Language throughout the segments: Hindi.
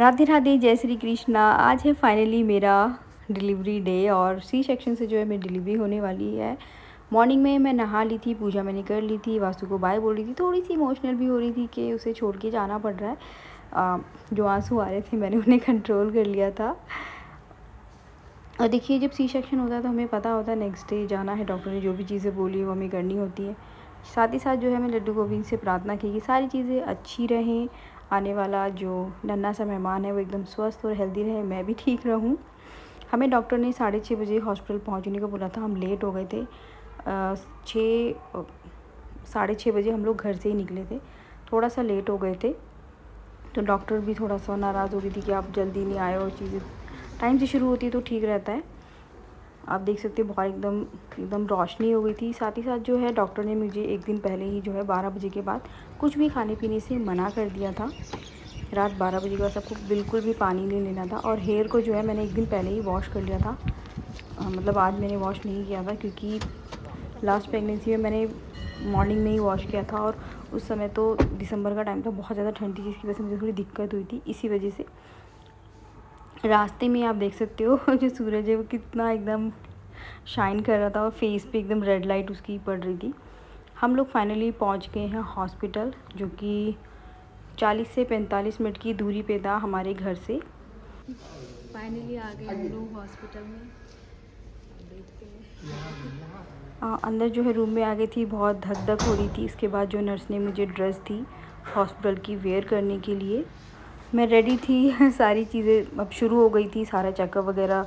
राधे राधे, जय श्री कृष्णा। आज है फाइनली मेरा डिलीवरी डे और सी सेक्शन से जो है मेरी डिलीवरी होने वाली है। मॉर्निंग में मैं नहा ली थी, पूजा मैंने कर ली थी, वासु को बाय बोल रही थी। थोड़ी सी इमोशनल भी हो रही थी कि उसे छोड़ के जाना पड़ रहा है। जो आंसू आ रहे थे मैंने उन्हें कंट्रोल कर लिया था। और देखिए, जब सी सेक्शन होता है तो हमें पता होता है नेक्स्ट डे जाना है, डॉक्टर ने जो भी चीज़ें बोली वो हमें करनी होती है। साथ ही साथ जो है मैं लड्डू गोविंद से प्रार्थना की कि सारी चीज़ें अच्छी रहें, आने वाला जो नन्हा सा मेहमान है वो एकदम स्वस्थ और हेल्दी रहे, मैं भी ठीक रहूं। हमें डॉक्टर ने 6:30 बजे हॉस्पिटल पहुंचने को बोला था। हम लेट हो गए थे। 6:30 हम लोग घर से ही निकले थे, थोड़ा सा लेट हो गए थे। तो डॉक्टर भी थोड़ा सा नाराज़ हो गई थी कि आप जल्दी नहीं आए, और चीज़ें टाइम से शुरू होती है तो ठीक रहता है। आप देख सकते हो बाहर एकदम एकदम रोशनी हो गई थी। साथ ही साथ जो है डॉक्टर ने मुझे एक दिन पहले ही जो है 12 बजे के बाद कुछ भी खाने पीने से मना कर दिया था। रात 12 बजे के बाद सबको बिल्कुल भी पानी नहीं लेना था। और हेयर को जो है मैंने एक दिन पहले ही वॉश कर लिया था। मतलब आज मैंने वॉश नहीं किया था क्योंकि लास्ट प्रेगनेंसी में मैंने मॉर्निंग में ही वॉश किया था, और उस समय तो दिसंबर का टाइम था, बहुत ज़्यादा ठंड थी जिसकी वजह से मुझे थोड़ी दिक्कत हुई थी। इसी वजह से रास्ते में आप देख सकते हो जो सूरज है वो कितना एकदम शाइन कर रहा था और फेस पे एकदम रेड लाइट उसकी पड़ रही थी। हम लोग फाइनली पहुंच गए हैं हॉस्पिटल, जो कि 40 से 45 मिनट की दूरी पे था हमारे घर से। फाइनली आ गए हम लोग हॉस्पिटल में। देखते हैं अंदर जो है रूम में आ गई थी, बहुत धक धक हो रही थी। इसके बाद जो नर्स ने मुझे ड्रेस दी हॉस्पिटल की वेयर करने के लिए, मैं रेडी थी। सारी चीज़ें अब शुरू हो गई थी, सारा चेकअप वगैरह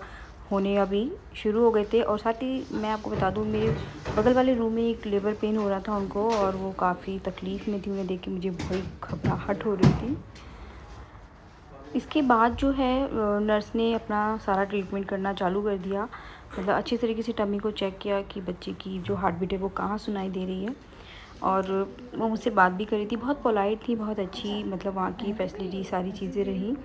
होने अभी शुरू हो गए थे। और साथ ही मैं आपको बता दूं, मेरे बगल वाले रूम में एक लेबर पेन हो रहा था उनको, और वो काफ़ी तकलीफ़ में थी। उन्हें देख के मुझे बहुत घबराहट हो रही थी। इसके बाद जो है नर्स ने अपना सारा ट्रीटमेंट करना चालू कर दिया। मतलब अच्छी तरीके से टमी को चेक किया कि बच्चे की जो हार्ट बीट है वो कहाँ सुनाई दे रही है। और वो मुझसे बात भी कर रही थी, बहुत पोलाइट थी, बहुत अच्छी, मतलब वहाँ की फैसिलिटी सारी चीज़ें रही।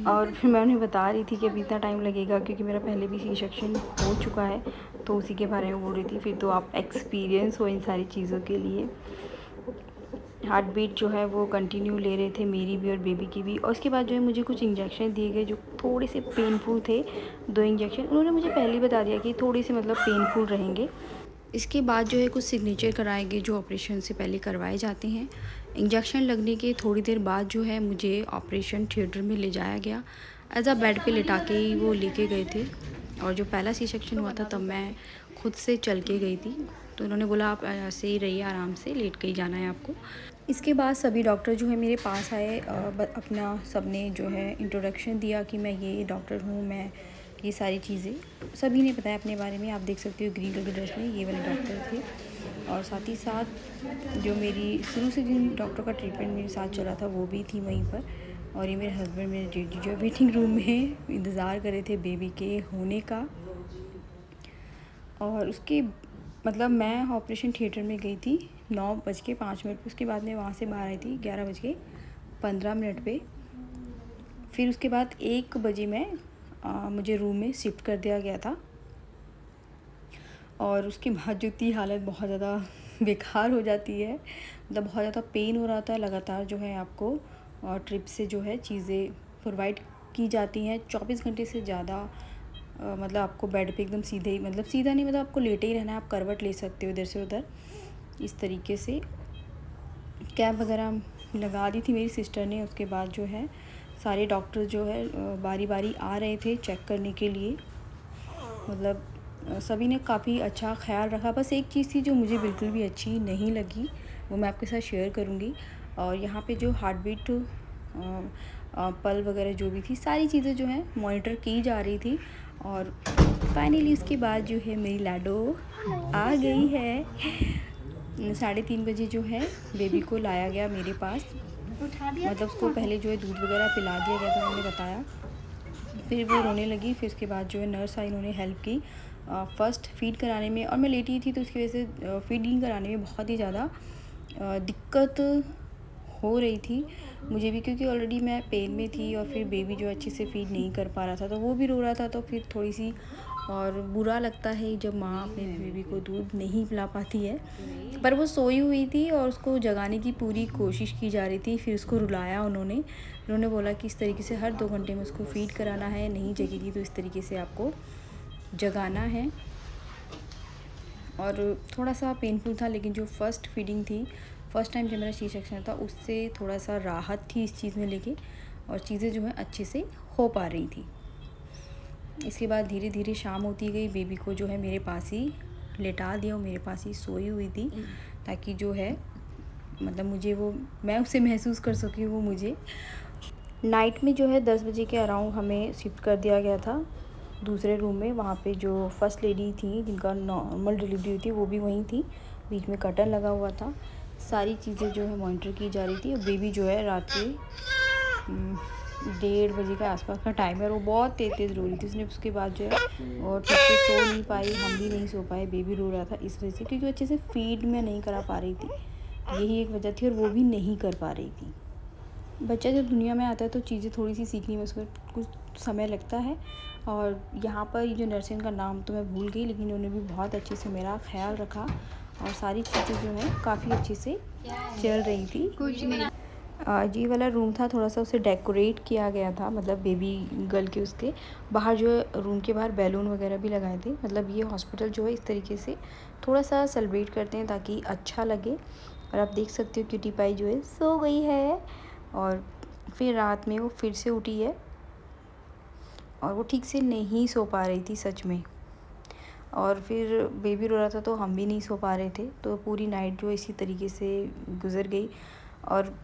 और फिर मैं उन्हें बता रही थी कि अभी इतना टाइम लगेगा क्योंकि मेरा पहले भी सी सेक्शन हो चुका है, तो उसी के बारे में बोल रही थी। फिर तो आप एक्सपीरियंस हो इन सारी चीज़ों के लिए। हार्ट बीट जो है वो कंटिन्यू ले रहे थे, मेरी भी और बेबी की भी। और उसके बाद जो है मुझे कुछ इंजेक्शन दिए गए जो थोड़े से पेनफुल थे। 2 इंजेक्शन उन्होंने मुझे पहले ही बता दिया कि थोड़े से मतलब पेनफुल रहेंगे। इसके बाद जो है कुछ सिग्नेचर कराएंगे जो ऑपरेशन से पहले करवाए जाते हैं। इंजेक्शन लगने के थोड़ी देर बाद जो है मुझे ऑपरेशन थिएटर में ले जाया गया। एज अ बेड पे लिटा के ही वो लेके गए थे। और जो पहला सी सेक्शन हुआ था तब मैं खुद से चल के गई थी, तो उन्होंने बोला आप ऐसे ही रहिए, आराम से लेट के ही जाना है आपको। इसके बाद सभी डॉक्टर जो है मेरे पास आए। अपना सबने जो है इंट्रोडक्शन दिया कि मैं ये डॉक्टर हूँ, मैं ये सारी चीज़ें सभी ने बताया अपने बारे में। आप देख सकते हो ग्रीन कलर की ड्रेस में ये वाले डॉक्टर थे। और साथ ही साथ जो मेरी शुरू से जिन डॉक्टर का ट्रीटमेंट मेरे साथ चला था वो भी थी वहीं पर। और ये मेरे हस्बैंड, मेरे जेडी जो वेटिंग रूम में इंतज़ार कर रहे थे बेबी के होने का। और उसके मतलब मैं ऑपरेशन थिएटर में गई थी 9:05 पर। उसके बाद मैं वहाँ से बाहर आई थी 11:15 पे। फिर उसके बाद 1 बजे में मुझे रूम में शिफ्ट कर दिया गया था। और उसके बाद जो थी हालत बहुत ज़्यादा बेकार हो जाती है। मतलब बहुत ज़्यादा पेन हो रहा था लगातार। जो है आपको ट्रिप से जो है चीज़ें प्रोवाइड की जाती हैं 24 घंटे से ज़्यादा। मतलब आपको बेड पे एकदम सीधे ही, मतलब सीधा नहीं, मतलब आपको लेटे ही रहना है। आप करवट ले सकते हो इधर से उधर, इस तरीके से। कैप वगैरह लगा दी थी मेरी सिस्टर ने। उसके बाद जो है सारे डॉक्टर जो है बारी बारी आ रहे थे चेक करने के लिए। मतलब सभी ने काफ़ी अच्छा ख्याल रखा। बस एक चीज़ थी जो मुझे बिल्कुल भी अच्छी नहीं लगी, वो मैं आपके साथ शेयर करूँगी। और यहाँ पे जो हार्ट बीट पल वगैरह जो भी थी, सारी चीज़ें जो हैं मॉनिटर की जा रही थी। और फाइनली उसके बाद जो है मेरी लाडो आ गई है। 3:30 बजे जो है बेबी को लाया गया मेरे पास। मतलब उसको पहले जो है दूध वगैरह पिला दिया गया था, उन्होंने बताया। फिर वो रोने लगी। फिर उसके बाद जो है नर्स आई, उन्होंने हेल्प की फ़र्स्ट फ़ीड कराने में। और मैं लेटी थी तो उसकी वजह से फ़ीडिंग कराने में बहुत ही ज़्यादा दिक्कत हो रही थी मुझे भी, क्योंकि ऑलरेडी मैं पेन में थी और फिर बेबी जो अच्छे से फ़ीड नहीं कर पा रहा था तो वो भी रो रहा था। तो फिर थोड़ी सी और बुरा लगता है जब माँ अपने बेबी को दूध नहीं पिला पाती है। पर वो सोई हुई थी और उसको जगाने की पूरी कोशिश की जा रही थी। फिर उसको रुलाया उन्होंने बोला कि इस तरीके से हर 2 घंटे में उसको फ़ीड कराना है, नहीं जगेगी तो इस तरीके से आपको जगाना है। और थोड़ा सा पेनफुल था, लेकिन जो फ़र्स्ट फीडिंग थी, फ़र्स्ट टाइम जब मेरा सी सेक्शन था, उससे थोड़ा सा राहत थी इस चीज़ में लेके, और चीज़ें जो हैं अच्छे से हो पा रही थी। इसके बाद धीरे धीरे शाम होती गई। बेबी को जो है मेरे पास ही लेटा दिया, वो मेरे पास ही सोई हुई थी, ताकि जो है मतलब मुझे वो, मैं उसे महसूस कर सकूँ वो मुझे। नाइट में जो है 10 बजे के अराउंड हमें शिफ्ट कर दिया गया था दूसरे रूम में। वहाँ पे जो फर्स्ट लेडी थी जिनका नॉर्मल डिलीवरी हुई थी, वो भी वहीं थी। बीच में कर्टन लगा हुआ था, सारी चीज़ें जो है मॉनिटर की जा रही थी। और बेबी जो है रात के 1:30 बजे के आसपास का टाइम है, वो बहुत तेज़ रो रही थी। उसने उसके बाद जो है और ठीक से सो नहीं पाई, हम भी नहीं सो पाए। बेबी रो रहा था इस वजह से, क्योंकि अच्छे से फीड में नहीं करा पा रही थी, यही एक वजह थी, और वो भी नहीं कर पा रही थी। बच्चा जब दुनिया में आता है तो चीज़ें थोड़ी सी सीखने में उसको कुछ समय लगता है। और यहाँ पर ये जो नर्सिंग का नाम तो मैं भूल गई, लेकिन उन्होंने भी बहुत अच्छे से मेरा ख्याल रखा, और सारी चीज़ें जो है काफ़ी अच्छे से चल रही थी। कुछ नहीं, ये वाला रूम था, थोड़ा सा उसे डेकोरेट किया गया था, मतलब बेबी गर्ल के उसके बाहर जो है, रूम के बाहर बैलून वगैरह भी लगाए थे। मतलब ये हॉस्पिटल जो है इस तरीके से थोड़ा सा सेलिब्रेट करते हैं ताकि अच्छा लगे। और आप देख सकते हो क्यूटी पाई जो है सो गई है, और फिर रात में वो फिर से उठी है, और वो ठीक से नहीं सो पा रही थी सच में। और फिर बेबी रो रहा था तो हम भी नहीं सो पा रहे थे, तो पूरी नाइट जो इसी तरीके से गुजर गई। और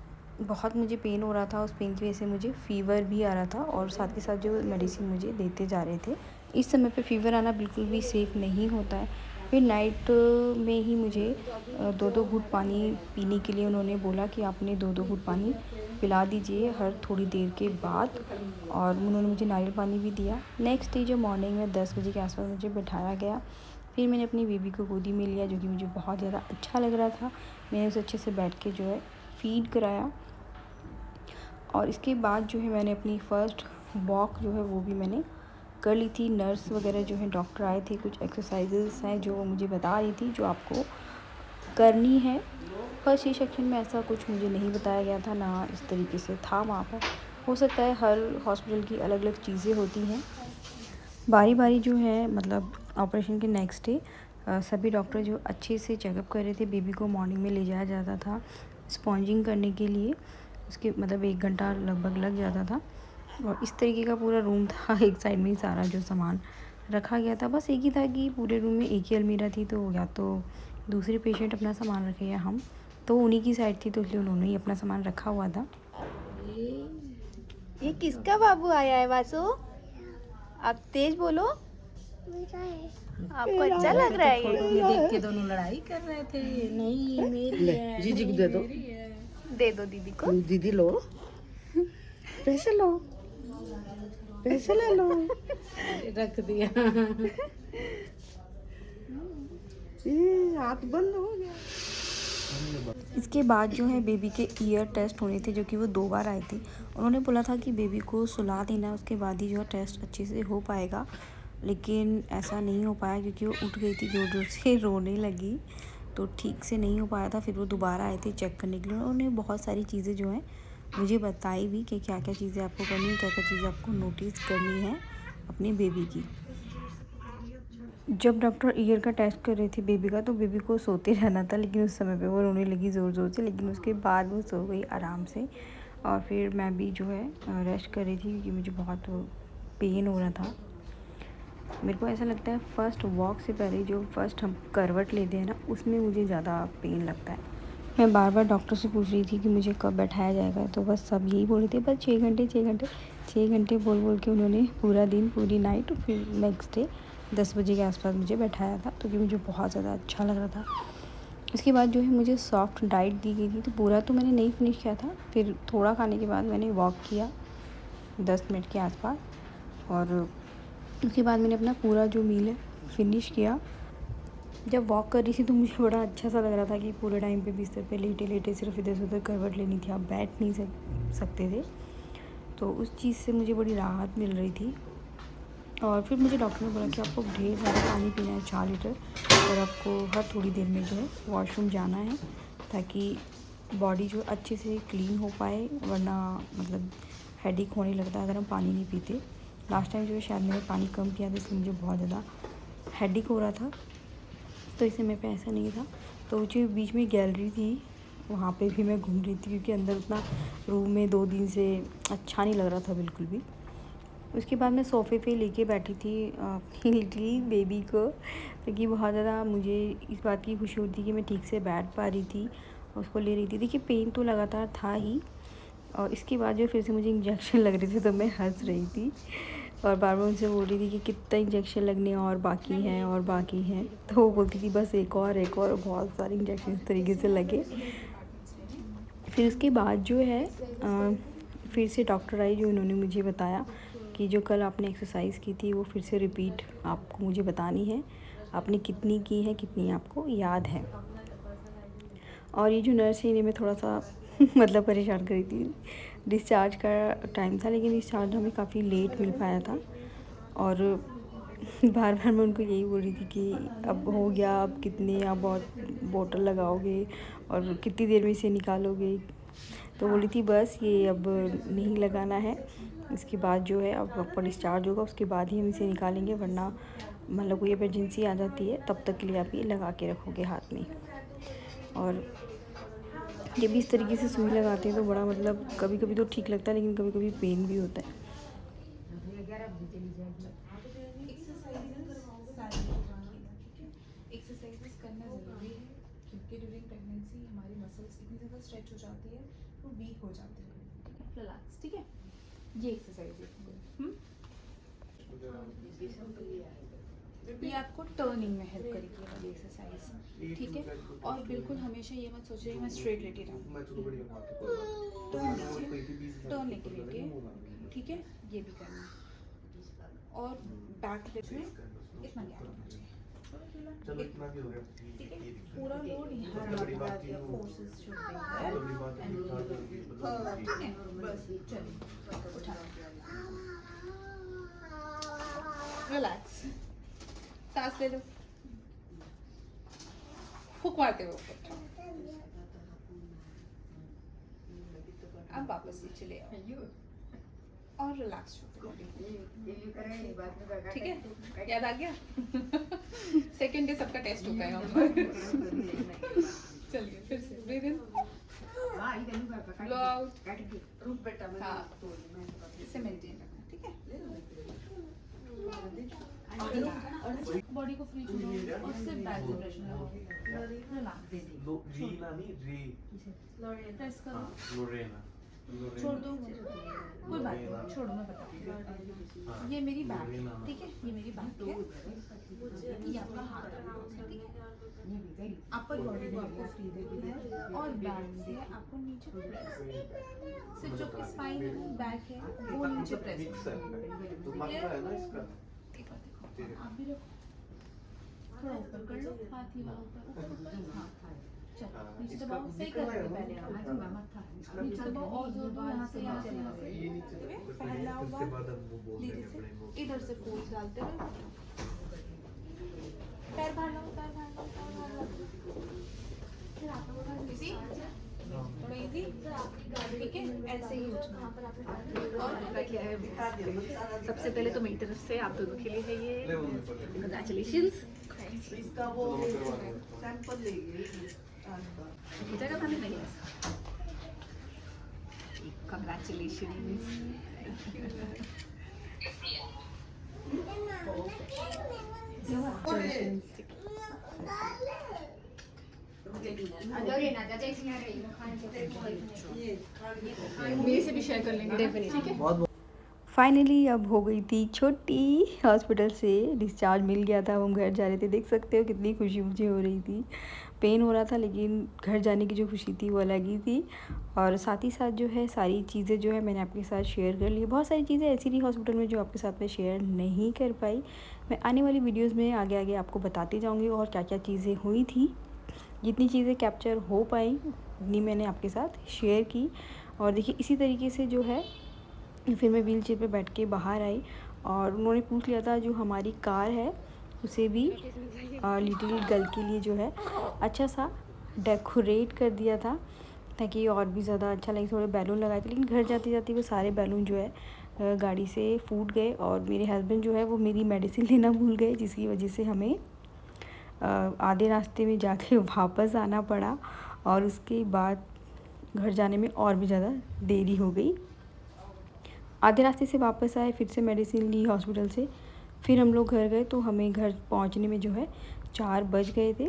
बहुत मुझे पेन हो रहा था, उस पेन की वजह से मुझे फ़ीवर भी आ रहा था, और साथ के साथ जो मेडिसिन मुझे देते जा रहे थे। इस समय पे फ़ीवर आना बिल्कुल भी सेफ़ नहीं होता है। फिर नाइट में ही मुझे 2-2 घूँट पानी पीने के लिए उन्होंने बोला कि आपने 2-2 घूँट पानी पिला दीजिए हर थोड़ी देर के बाद, और उन्होंने मुझे नारियल पानी भी दिया। नेक्स्ट डे जो मॉर्निंग में 10 बजे के आसपास मुझे बिठाया गया, फिर मैंने अपनी बेबी को गोदी में लिया, जो कि मुझे बहुत ज़्यादा अच्छा लग रहा था। मैंने उसे अच्छे से बैठ के जो है फ़ीड कराया, और इसके बाद जो है मैंने अपनी फ़र्स्ट वॉक जो है वो भी मैंने कर ली थी। नर्स वगैरह जो है, डॉक्टर आए थे, कुछ एक्सरसाइजेस हैं जो वो मुझे बता रही थी जो आपको करनी है। फर्स्ट सी सेक्शन में ऐसा कुछ मुझे नहीं बताया गया था, ना इस तरीके से था वहाँ पर। हो सकता है हर हॉस्पिटल की अलग अलग चीज़ें होती हैं। बारी बारी जो है, मतलब ऑपरेशन के नेक्स्ट डे सभी डॉक्टर जो अच्छे से चेकअप कर रहे थे। बेबी को मॉर्निंग में ले जाया जाता था स्पॉन्जिंग करने के लिए, उसके मतलब 1 घंटा लगभग लग जाता था। और इस तरीके का पूरा रूम था, एक साइड में ही सारा जो सामान रखा गया था। बस एक ही था कि पूरे रूम में एक ही अलमीरा थी, तो या तो दूसरे पेशेंट अपना सामान रखे या हम, तो उन्हीं की साइड थी, तो इसलिए उन्होंने ही अपना सामान रखा हुआ था। ये किसका बाबू आया है वासु? आप तेज बोलो, आपको अच्छा लग रहा है फोटो ये? में देख के दोनों लड़ाई कर रहे थे। नहीं मेरी है, जीजी को दे दो, दे दो दीदी को। दीदी लो, पैसे लो, पैसे ले लो। रख दिया। ये हाथ बंद हो गया। इसके बाद जो है बेबी के ईयर टेस्ट होने थे, जो कि वो 2 बार आए थे। उन्होंने बोला था कि बेबी को सुला देना, उसके बाद ही जो है टेस्ट अच्छे से हो पाएगा, लेकिन ऐसा नहीं हो पाया क्योंकि वो उठ गई थी, ज़ोर ज़ोर से रोने लगी, तो ठीक से नहीं हो पाया था। फिर वो दोबारा आए थे चेक करने के लिए। उन्होंने बहुत सारी चीज़ें जो हैं मुझे बताई भी कि क्या क्या चीज़ें आपको करनी है, क्या क्या चीज़ें आपको नोटिस करनी है अपने बेबी की। जब डॉक्टर ईयर का टेस्ट कर रहे थे बेबी का, तो बेबी को सोते रहना था, लेकिन उस समय पे वो रोने लगी ज़ोर ज़ोर से, लेकिन उसके बाद वो सो गई आराम से। और फिर मैं भी जो है रेस्ट कर रही थी, क्योंकि मुझे बहुत पेन हो रहा था। मेरे को ऐसा लगता है फ़र्स्ट वॉक से पहले जो फ़र्स्ट हम करवट लेते हैं ना, उसमें मुझे ज़्यादा पेन लगता है। मैं बार बार डॉक्टर से पूछ रही थी कि मुझे कब बैठाया जाएगा, तो बस सब यही बोल रहे थे, बस 6 घंटे 6 घंटे 6 घंटे बोल बोल के उन्होंने पूरा दिन पूरी नाइट, फिर नेक्स्ट डे 10 बजे के आसपास मुझे बैठाया था, तो कि मुझे बहुत ज़्यादा अच्छा लग रहा था। इसके बाद जो है मुझे सॉफ्ट डाइट दी गई थी, तो पूरा तो मैंने नहीं फिनिश किया था। फिर थोड़ा खाने के बाद मैंने वॉक किया 10 मिनट के आसपास, और उसके बाद मैंने अपना पूरा जो मील है फिनिश किया। जब वॉक कर रही थी तो मुझे बड़ा अच्छा सा लग रहा था कि पूरे टाइम पे बिस्तर पे लेटे लेटे सिर्फ इधर से उधर करवट लेनी थी, आप बैठ नहीं सकते थे, तो उस चीज़ से मुझे बड़ी राहत मिल रही थी। और फिर मुझे डॉक्टर ने बोला कि आपको ढेर सारा पानी पीना है, 4 लीटर, और आपको हर थोड़ी देर में जो है वॉशरूम जाना है, ताकि बॉडी जो अच्छे से क्लीन हो पाए, वरना मतलब हेडेक होने लगता है अगर हम पानी नहीं पीते। लास्ट टाइम जो है शायद मैंने पानी कम पिया था, इसलिए मुझे बहुत ज़्यादा हेडेक हो रहा था, तो इस समय पे ऐसा नहीं था। तो जो बीच में गैलरी थी वहाँ पे भी मैं घूम रही थी, क्योंकि अंदर उतना रूम में 2 दिन से अच्छा नहीं लग रहा था बिल्कुल भी। उसके बाद मैं सोफ़े पे लेके बैठी थी अपनी लिटिल बेबी को, क्योंकि बहुत ज़्यादा मुझे इस बात की खुशी होती थी कि मैं ठीक से बैठ पा रही थी, उसको ले रही थी। देखिए पेन तो लगातार था ही, और इसके बाद जो फिर से मुझे इंजेक्शन लग रहे थे, तो मैं हंस रही थी और बार बार उनसे बोल रही थी कि कितना इंजेक्शन लगने और बाकी हैं और बाकी हैं। तो वो बोलती थी बस एक और, बहुत सारे इंजेक्शन इस तरीके से लगे। फिर उसके बाद जो है फिर से डॉक्टर आई, जो इन्होंने मुझे बताया कि जो कल आपने एक्सरसाइज की थी वो फिर से रिपीट आपको मुझे बतानी है, आपने कितनी की है, कितनी आपको याद है। और ये जो नर्स है इन्हें मैं थोड़ा सा मतलब परेशान करी थी। डिस्चार्ज का टाइम था, लेकिन डिस्चार्ज हमें काफ़ी लेट मिल पाया था, और बार बार मैं उनको यही बोल रही थी कि अब हो गया, अब कितने आप बहुत बोतल लगाओगे और कितनी देर में इसे निकालोगे। तो बोली थी बस ये अब नहीं लगाना है, इसके बाद जो है अब आपका डिस्चार्ज होगा, उसके बाद ही हम इसे निकालेंगे, वरना मतलब कोई इमरजेंसी आ जाती है तब तक के लिए आप ये लगा के रखोगे हाथ में। और जब भी इस तरीके से सुई लगाते हैं तो बड़ा मतलब कभी कभी तो ठीक लगता है, लेकिन कभी कभी पेन भी होता है। एक्सरसाइजेस करना ज़रूरी है, क्योंकि ड्यूरिंग प्रेगनेंसी हमारी मसल्स इतनी ज़्यादा स्ट्रेच हो जाती है, वो वीक हो जाती है। ठीक है, रिलैक्स। ठीक है, ये एक्सरसाइज है। ये आपको टर्निंग में हेल्प करेगी वाली एक्सरसाइज। ठीक है, और बिल्कुल हमेशा ये मत सोचिए मैं स्ट्रेट लेटी रहूँ, टर्न लेके लेके। ठीक है, ये भी करना है। और बैक लिफ्ट में इतना गैप होना चाहिए। चलो इतना भी हो गया। ठीक है, पूरा लोड यहाँ लगा दिया, फोर्सेस शुड बी देयर। ठीक है, बस चलिए उठा, रिलैक्स, सांस ले लो, हुक मारते हुए ऊपर। अब वापस नीचे ले आओ और रिलैक्स छोड़ो। ठीक है, याद आ गया? सेकेंड डे सबका टेस्ट होता है यहाँ पर। चलिए फिर से ब्रीथ इन, ब्लो आउट। हाँ, इसे मेंटेन रखना। ठीक है, बॉडी को फ्री छोड़ो और सिर्फ बैक से प्रेशर लगाओ। रिलैक्स, प्रेस करो, छोड़ दो, कोई बात नहीं, छोड़ो, मैं बताऊँ। ये मेरी बैक है, ठीक है, ये मेरी बैक है, ये आपका हाथ है। ठीक है, अपर बॉडी को आपको फ्री देनी है, और बैक से आपको नीचे प्रेस, सिर्फ जो आपकी स्पाइन है, बैक है, वो नीचे प्रेस। देखो आप भी रखो, थोड़ा ऊपर कर लो, हाथ ही वाला ऊपर, हाँ, चलो नीचे दबाओ, सही कर रहे हो पहले आप, नीचे दबाओ और जोर दो, यहाँ से यहाँ से पहला हुआ, धीरे से इधर से फोर्स डालते रहो, पैर बाहर लो, पैर बाहर लो, पैर बाहर लो, इजी, थोड़ा इजी। ठीक है, ऐसे ही उठना। और सबसे पहले तो मेरी तरफ से आप दोनों के लिए है ये कंग्रेचुलेशंस। इसका वो सैंपल लेंगे जगह खाने नहीं है, कंग्रेचुलेशंस। मेरे से भी शेयर कर लेंगे, ठीक है। फाइनली अब हो गई थी छुट्टी, हॉस्पिटल से डिस्चार्ज मिल गया था, हम घर जा रहे थे। देख सकते हो कितनी खुशी मुझे हो रही थी। पेन हो रहा था, लेकिन घर जाने की जो खुशी थी वो अलग ही थी। और साथ ही साथ जो है सारी चीज़ें जो है मैंने आपके साथ शेयर कर ली। बहुत सारी चीज़ें ऐसी थी हॉस्पिटल में जो आपके साथ में शेयर नहीं कर पाई। मैं आने वाली वीडियोज़ में आगे आगे आपको बताती जाऊँगी और क्या क्या चीज़ें हुई थी। जितनी चीज़ें कैप्चर हो पाई उतनी मैंने आपके साथ शेयर की। और देखिए इसी तरीके से जो है फिर मैं व्हील चेयर पर बैठ के बाहर आई और उन्होंने पूछ लिया था जो हमारी कार है उसे भी लिटिल गर्ल के लिए जो है अच्छा सा डेकोरेट कर दिया था ताकि और भी ज़्यादा अच्छा लगे। थोड़े बैलून लगाए थे, लेकिन घर जाते जाते वो सारे बैलून जो है गाड़ी से फूट गए और मेरे हस्बैंड जो है वो मेरी मेडिसिन लेना भूल गए, जिसकी वजह से हमें आधे रास्ते में जाके वापस आना पड़ा और उसके बाद घर जाने में और भी ज़्यादा देरी हो गई। आधे रास्ते से वापस आए, फिर से मेडिसिन ली हॉस्पिटल से, फिर हम लोग घर गए तो हमें घर पहुंचने में जो है 4 बज गए थे।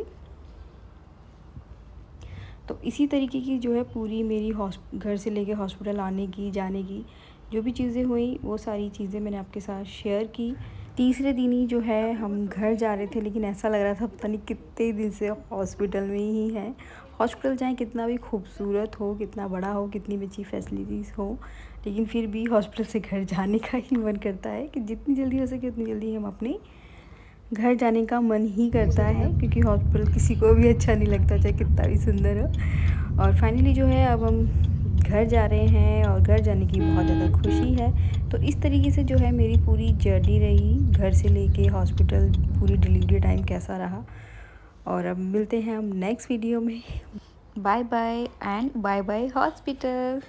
तो इसी तरीके की जो है पूरी मेरी घर से लेके हॉस्पिटल आने की जाने की जो भी चीज़ें हुई वो सारी चीज़ें मैंने आपके साथ शेयर की। तीसरे दिन ही जो है हम घर जा रहे थे, लेकिन ऐसा लग रहा था पता नहीं कितने दिन से हॉस्पिटल में ही हैं। हॉस्पिटल चाहे कितना भी खूबसूरत हो, कितना बड़ा हो, कितनी भी अच्छी फैसिलिटीज़ हो, लेकिन फिर भी हॉस्पिटल से घर जाने का ही मन करता है कि जितनी जल्दी हो सके उतनी जल्दी हम अपने घर जाने का मन ही करता है, क्योंकि हॉस्पिटल किसी को भी अच्छा नहीं लगता चाहे कितना भी सुंदर हो। और फाइनली जो है अब हम घर जा रहे हैं और घर जाने की बहुत ज़्यादा खुशी है। तो इस तरीके से जो है मेरी पूरी जर्नी रही, घर से लेके हॉस्पिटल, पूरी डिलीवरी टाइम कैसा रहा। और अब मिलते हैं हम नेक्स्ट वीडियो में। Bye bye and bye bye hospital.